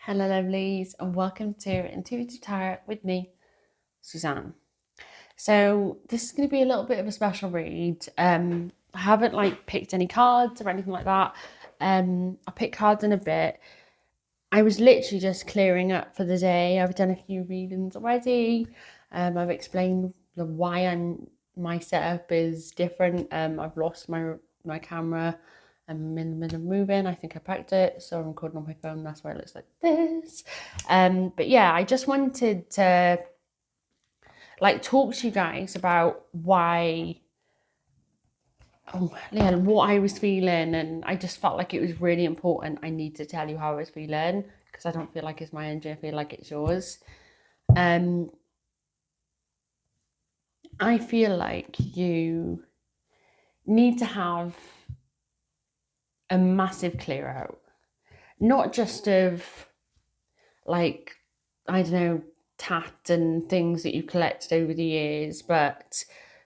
Hello, lovelies, and welcome to Intuitive Tarot with me, Suzanne. So this is going to be a little bit of a special read. I haven't picked any cards or anything like that. I'll pick cards in a bit. I was literally just clearing up for the day. I've done a few readings already. I've explained why my setup is different. I've lost my camera. I'm in the middle of moving. I think I packed it, so I'm recording on my phone. That's why it looks like this. But yeah, I just wanted to talk to you guys about what I was feeling, and I just felt like it was really important. I need to tell you how I was feeling because I don't feel like it's my energy. I feel like it's yours. I feel like you need to have a massive clear out, not just of I don't know, tat and things that you collected over the years, but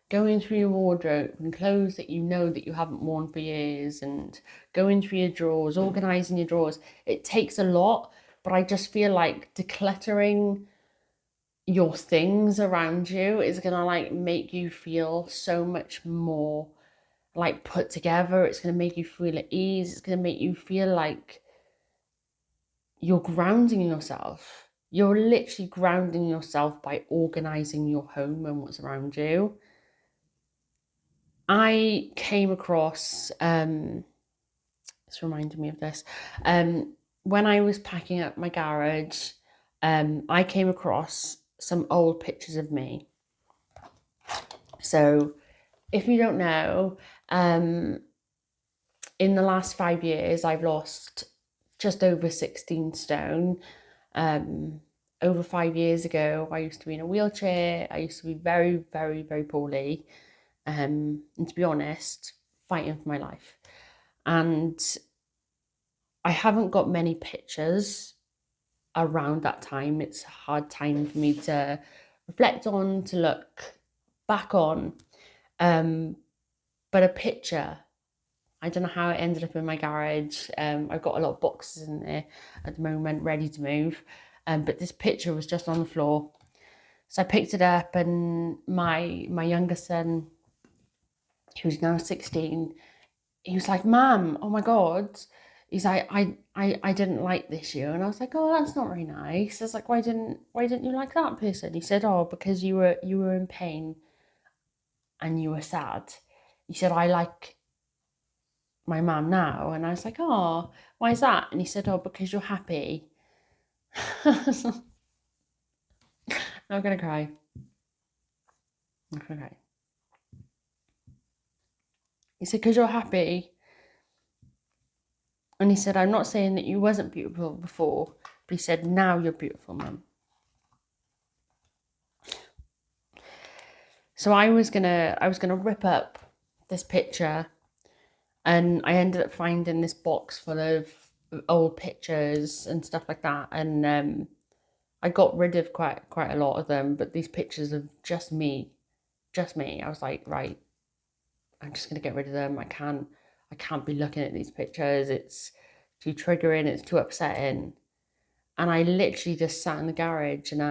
going through your wardrobe and clothes that you know that you haven't worn for years, and going through your drawers, organizing your drawers. It takes a lot, but I just feel like decluttering your things around you is gonna make you feel so much more put together. It's gonna make you feel at ease. It's gonna make you feel like you're grounding yourself. You're literally grounding yourself by organizing your home and what's around you. I came across, it's reminding me of this, when I was packing up my garage, I came across some old pictures of me. So if you don't know, in the last 5 years, I've lost just over 16 stone. Over 5 years ago, I used to be in a wheelchair. I used to be very, very, very poorly. And to be honest, fighting for my life. And I haven't got many pictures around that time. It's a hard time for me to reflect on, to look back on. But a picture, I don't know how it ended up in my garage. I've got a lot of boxes in there at the moment, ready to move. But this picture was just on the floor. So I picked it up, and my younger son, who's now 16, he was like, "Mum, oh my God." He's like, I didn't like this year. And I was like, "Oh, that's not very nice." I was like, why didn't you like that person? He said, "Oh, because you were in pain and you were sad." He said, "I like my mum now." And I was like, "Oh, why is that?" And he said, "Oh, because you're happy." I'm gonna cry. I'm gonna cry. He said, "Because you're happy." And he said, "I'm not saying that you wasn't beautiful before, but he said, now you're beautiful, mum." So I was gonna rip up this picture, and I ended up finding this box full of old pictures and stuff like that. And I got rid of quite a lot of them, but these pictures of just me, just me. I was like, right, I'm just gonna get rid of them. I can't be looking at these pictures. It's too triggering. It's too upsetting. And I literally just sat in the garage, and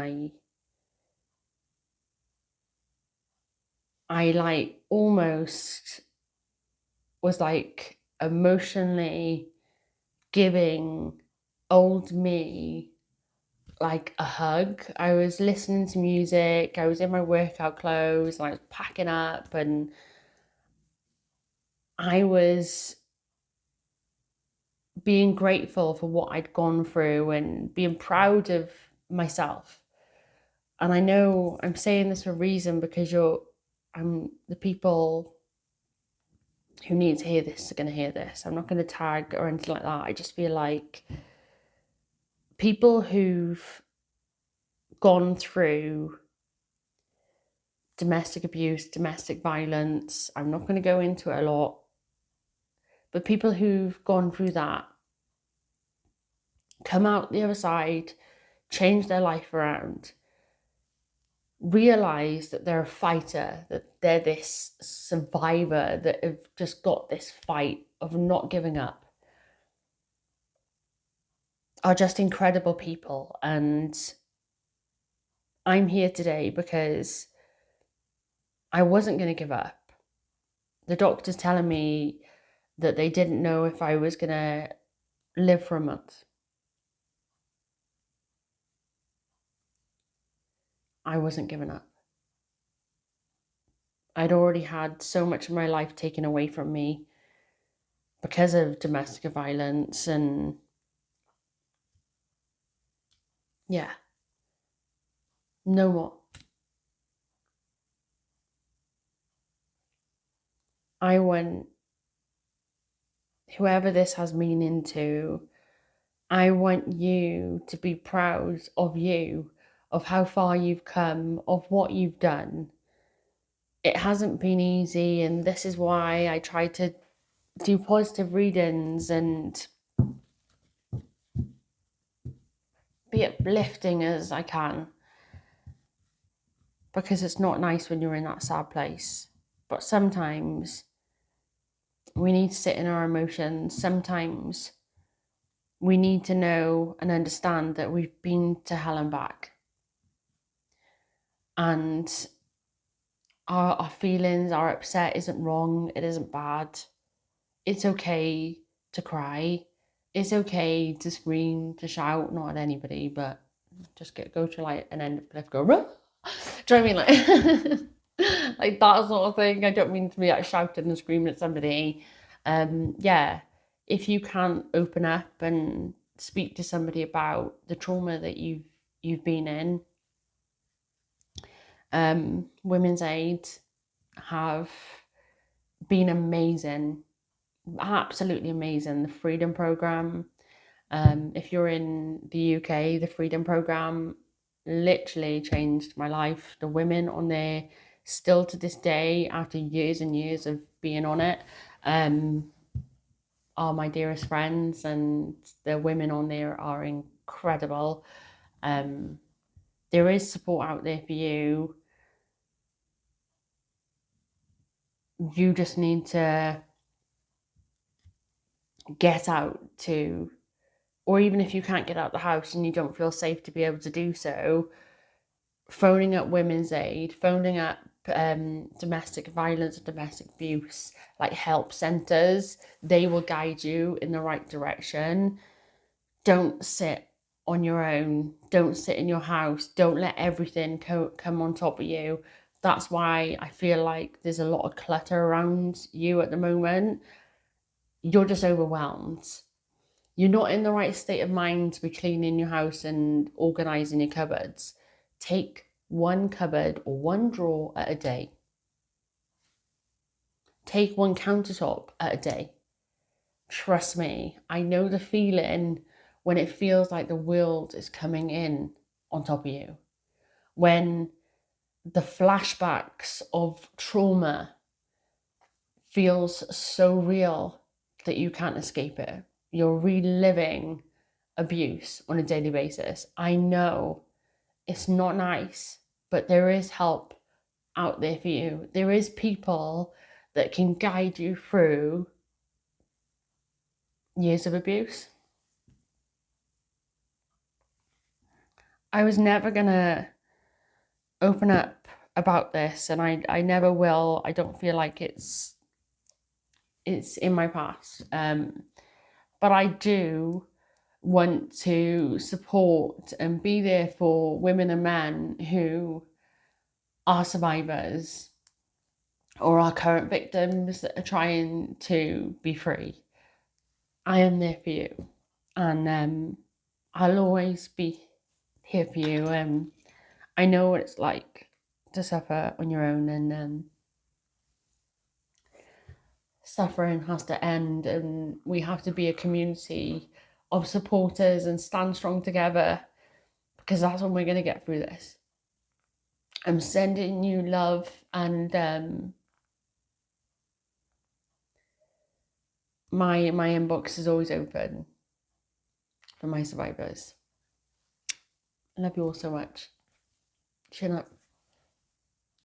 I almost was emotionally giving old me a hug. I was listening to music. I was in my workout clothes, and I was packing up, and I was being grateful for what I'd gone through and being proud of myself. And I know I'm saying this for a reason, because I'm the people who need to hear this are going to hear this. I'm not going to tag or anything like that. I just feel like people who've gone through domestic abuse, domestic violence, I'm not going to go into it a lot, but people who've gone through that come out the other side, change their life around, realize that they're a fighter, that they're this survivor, that have just got this fight of not giving up. are just incredible people. And I'm here today because I wasn't going to give up. The doctor's telling me that they didn't know if I was going to live for a month. I wasn't giving up. I'd already had so much of my life taken away from me because of domestic violence, and yeah, no more. I want whoever this has meaning to, I want you to be proud of you, of how far you've come, of what you've done. It hasn't been easy, and this is why I try to do positive readings and be uplifting as I can, because it's not nice when you're in that sad place. But sometimes we need to sit in our emotions. Sometimes we need to know and understand that we've been to hell and back. And our feelings, our upset isn't wrong. It isn't bad. It's okay to cry. It's okay to scream, to shout, not at anybody, but just go to like an end of cliff, go, ruh! Do you know what I mean? Like that sort of thing. I don't mean to be like shouting and screaming at somebody. Yeah, if you can't open up and speak to somebody about the trauma that you've been in, Women's Aid have been amazing, absolutely amazing. The Freedom Programme, if you're in the UK, the Freedom Programme literally changed my life. The women on there, still to this day, after years and years of being on it, are my dearest friends, and the women on there are incredible. There is support out there for you. You just need to get out to, or even if you can't get out the house and you don't feel safe to be able to do so, phoning up Women's Aid, phoning up domestic violence and domestic abuse, like help centres. They will guide you in the right direction. Don't sit on your own. Don't sit in your house. Don't let everything come on top of you. That's why I feel like there's a lot of clutter around you at the moment. You're just overwhelmed. You're not in the right state of mind to be cleaning your house and organising your cupboards. Take one cupboard or one drawer at a day. Take one countertop at a day. Trust me, I know the feeling when it feels like the world is coming in on top of you. When the flashbacks of trauma feels so real that you can't escape it. You're reliving abuse on a daily basis. I know it's not nice, but there is help out there for you. There is people that can guide you through years of abuse. I was never gonna open up about this, and I never will. I don't feel like it's in my past. But I do want to support and be there for women and men who are survivors or are current victims that are trying to be free. I am there for you, and I'll always be here for you. I know what it's like to suffer on your own, and suffering has to end, and we have to be a community of supporters and stand strong together, because that's when we're going to get through this. I'm sending you love, and my inbox is always open for my survivors. I love you all so much. Chin up.